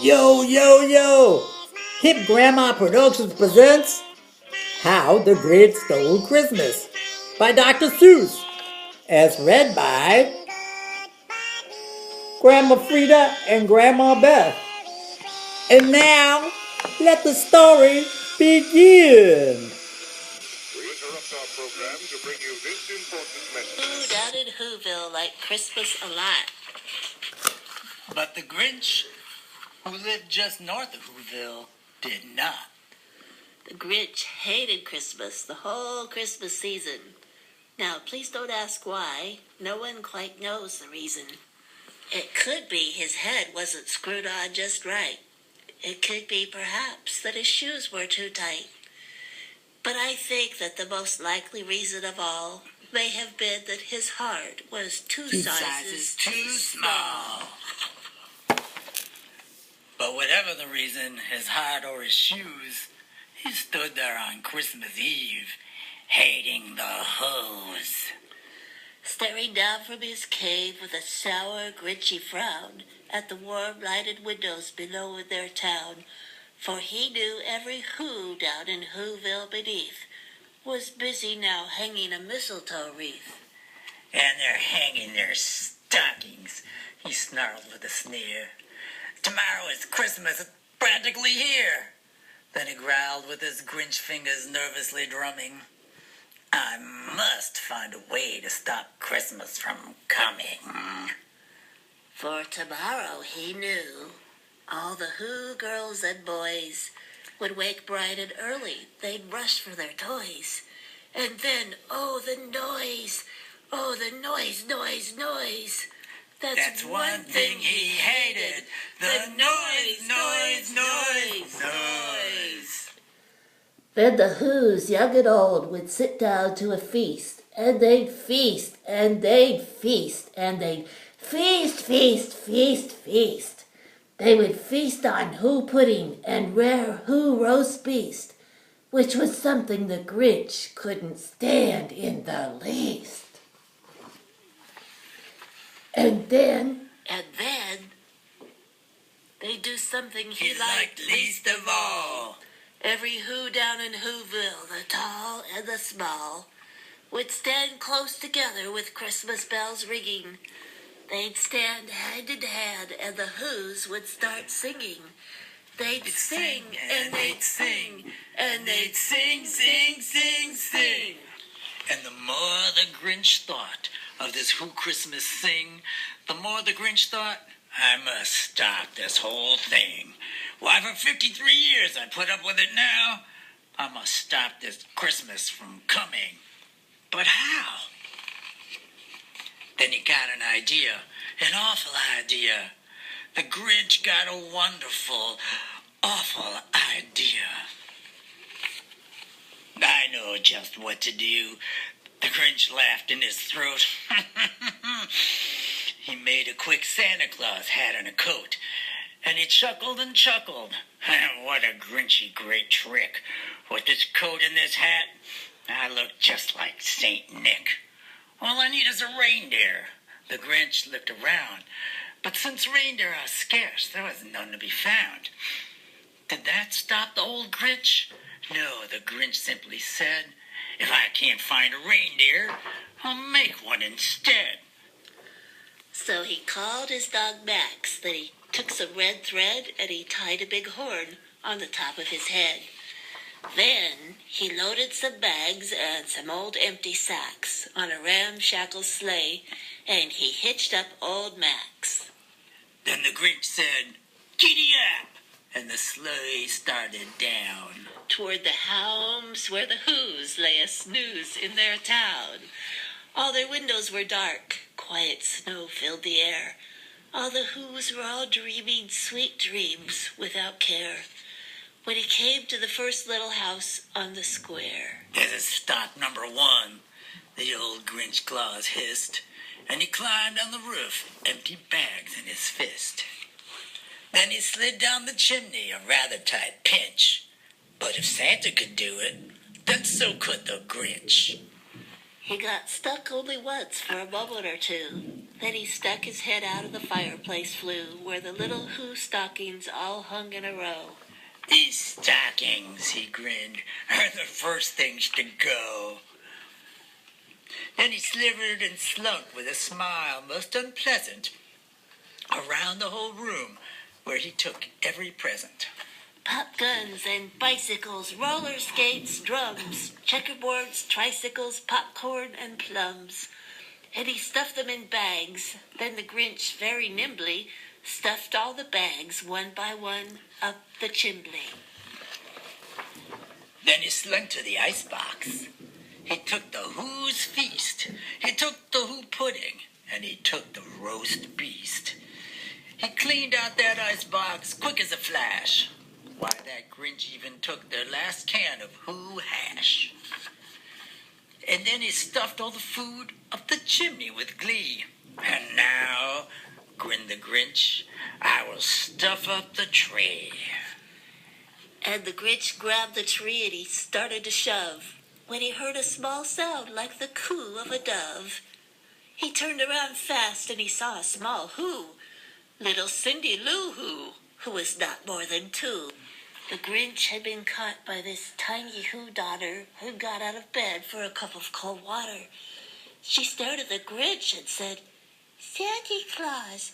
Yo, yo, yo! Hip Grandma Productions presents How the Grinch Stole Christmas by Dr. Seuss, as read by Grandma Frida and Grandma Beth. And now, let the story begin. We interrupt our program to bring you this important message. Who doubted Whoville liked Christmas a lot? But the Grinch, who lived just north of Whoville, did not. The Grinch hated Christmas the whole Christmas season. Now, please don't ask why. No one quite knows the reason. It could be his head wasn't screwed on just right. It could be, perhaps, that his shoes were too tight. But I think that the most likely reason of all may have been that his heart was two sizes too small. But whatever the reason, his heart or his shoes, he stood there on Christmas Eve, hating the Who's. Staring down from his cave with a sour, grinchy frown at the warm, lighted windows below in their town, for he knew every Who down in Whoville beneath was busy now hanging a mistletoe wreath. And they're hanging their stockings, he snarled with a sneer. Tomorrow is Christmas, it's practically here. Then he growled with his Grinch fingers nervously drumming. I must find a way to stop Christmas from coming. For tomorrow, he knew, all the Who girls and boys would wake bright and early. They'd rush for their toys. And then, oh, the noise! Oh, the noise, noise, noise! That's one thing he hated. The noise. Then the Who's, young and old, would sit down to a feast, and they'd feast, and they'd feast, and they'd feast. They would feast on Who pudding and rare Who roast beast, which was something the Grinch couldn't stand in the least. And then they'd do something he liked least of all. Every Who down in Whoville, the tall and the small, would stand close together with Christmas bells ringing. They'd stand hand in hand, and the Who's would start singing. They'd sing, and they'd sing, and they'd sing. And the more the Grinch thought of this Who Christmas sing, the more the Grinch thought, I must stop this whole thing. Why, for 53 years I put up with it now. I must stop this Christmas from coming. But how? Then he got an idea, an awful idea. The Grinch got a wonderful, awful idea. I know just what to do. The Grinch laughed in his throat. He made a quick Santa Claus hat and a coat, and he chuckled and chuckled. What a Grinchy great trick. With this coat and this hat, I look just like Saint Nick. All I need is a reindeer. The Grinch looked around, but since reindeer are scarce, there was none to be found. Did that stop the old Grinch? No, the Grinch simply said, if I can't find a reindeer, I'll make one instead. So he called his dog Max. Then he took some red thread and he tied a big horn on the top of his head. Then he loaded some bags and some old empty sacks on a ramshackle sleigh, and he hitched up old Max. Then the Grinch said, giddy-up, and the sleigh started down Toward the homes where the Who's lay a snooze in their town. All their windows were dark, quiet snow filled the air. All the Who's were all dreaming sweet dreams without care. When he came to the first little house on the square. This is stop number one, the old Grinch Claus hissed, and he climbed on the roof, empty bags in his fist. Then he slid down the chimney, a rather tight pinch. But if Santa could do it, then so could the Grinch. He got stuck only once for a moment or two. Then he stuck his head out of the fireplace flue where the little Who stockings all hung in a row. These stockings, he grinned, are the first things to go. Then he slivered and slunk with a smile most unpleasant around the whole room where he took every present. Pop guns and bicycles, roller skates, drums, checkerboards, tricycles, popcorn, and plums. And he stuffed them in bags. Then the Grinch, very nimbly, stuffed all the bags one by one up the chimney. Then he slunk to the icebox. He took the Who's feast. He took the Who pudding. And he took the roast beast. He cleaned out that icebox quick as a flash. Why, that Grinch even took their last can of Who hash. And then he stuffed all the food up the chimney with glee. And now, grinned the Grinch, I will stuff up the tree. And the Grinch grabbed the tree and he started to shove when he heard a small sound like the coo of a dove. He turned around fast and he saw a small Who, little Cindy Lou who was not more than 2. The Grinch had been caught by this tiny Who daughter who got out of bed for a cup of cold water. She stared at the Grinch and said, "Santa Claus,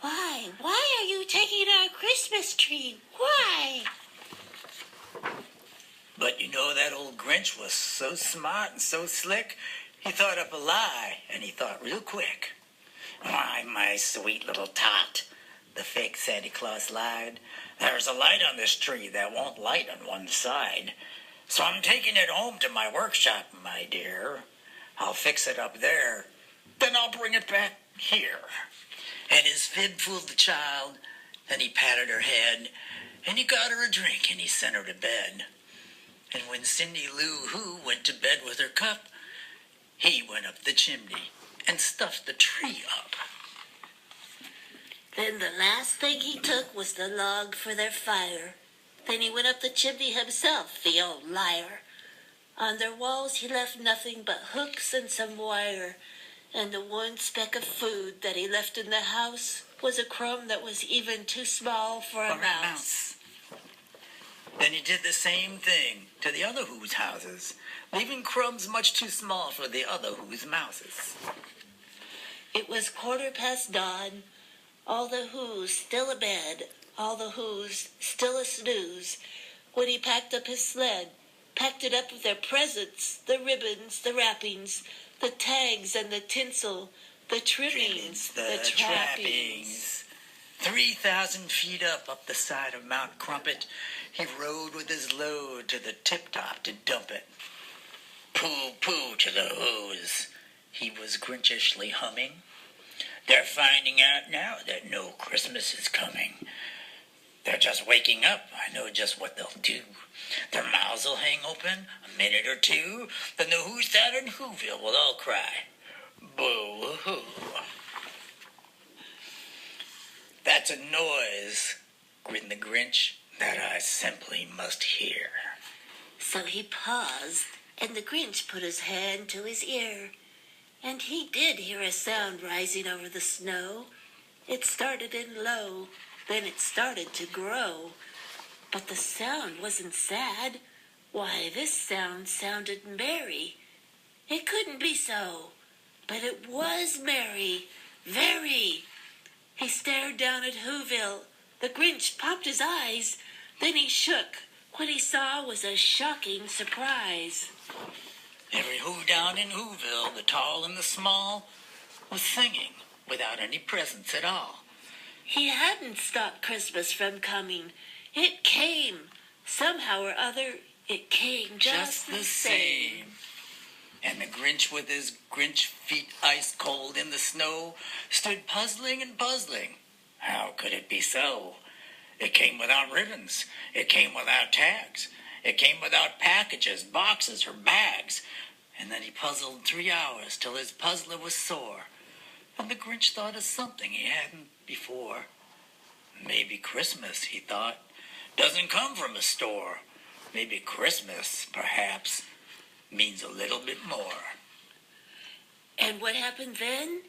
why are you taking our Christmas tree? Why?" But you know, that old Grinch was so smart and so slick, he thought up a lie, and he thought real quick. "Why, my sweet little tot," the fake Santa Claus lied, "there's a light on this tree that won't light on one side. So I'm taking it home to my workshop, my dear. I'll fix it up there, then I'll bring it back here." And his fib fooled the child, then he patted her head, and he got her a drink, and he sent her to bed. And when Cindy Lou Who went to bed with her cup, he went up the chimney and stuffed the tree up. Then the last thing he took was the log for their fire. Then he went up the chimney himself, the old liar. On their walls he left nothing but hooks and some wire, and the one speck of food that he left in the house was a crumb that was even too small for a mouse. Then he did the same thing to the other Who's houses, leaving crumbs much too small for the other Who's mouses. It was 1/4 dawn, all the Who's still abed, all the Who's still a snooze, when he packed up his sled, packed it up with their presents, the ribbons, the wrappings, the tags and the tinsel, the trimmings, the trappings. 3,000 feet up the side of Mount Crumpet, he rode with his load to the tip-top to dump it. "Pooh-pooh to the Who's," he was Grinchishly humming. "They're finding out now that no Christmas is coming. They're just waking up. I know just what they'll do. Their mouths will hang open a minute or two, then the Who's down in Whoville will all cry, 'Boo-hoo.' That's a noise," grinned the Grinch, "that I simply must hear." So he paused, and the Grinch put his hand to his ear. And he did hear a sound rising over the snow. It started in low, then it started to grow. But the sound wasn't sad. Why, this sound sounded merry. It couldn't be so, but it was merry, very. He stared down at Whoville. The Grinch popped his eyes. Then he shook. What he saw was a shocking surprise. Every Who down in Whoville, the tall and the small, was singing without any presents at all. He hadn't stopped Christmas from coming. It came. Somehow or other, it came just the same. And the Grinch, with his Grinch feet ice cold in the snow, stood puzzling and puzzling. How could it be so? It came without ribbons. It came without tags. It came without packages, boxes, or bags. And then he puzzled 3 hours till his puzzler was sore. And the Grinch thought of something he hadn't before. Maybe Christmas, he thought, doesn't come from a store. Maybe Christmas, perhaps, means a little bit more. And what happened then?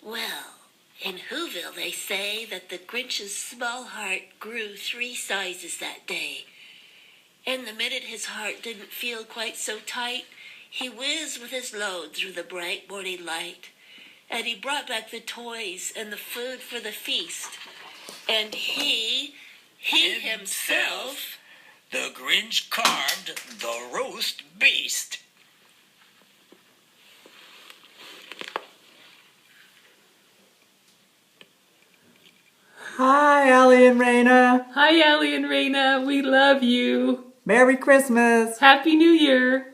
Well, in Whoville they say that the Grinch's small heart grew 3 sizes that day. And the minute his heart didn't feel quite so tight, he whizzed with his load through the bright morning light. And he brought back the toys and the food for the feast. And he himself, the Grinch carved the roast beast. Hi, Allie and Raina. Hi, Allie and Raina. We love you. Merry Christmas. Happy New Year.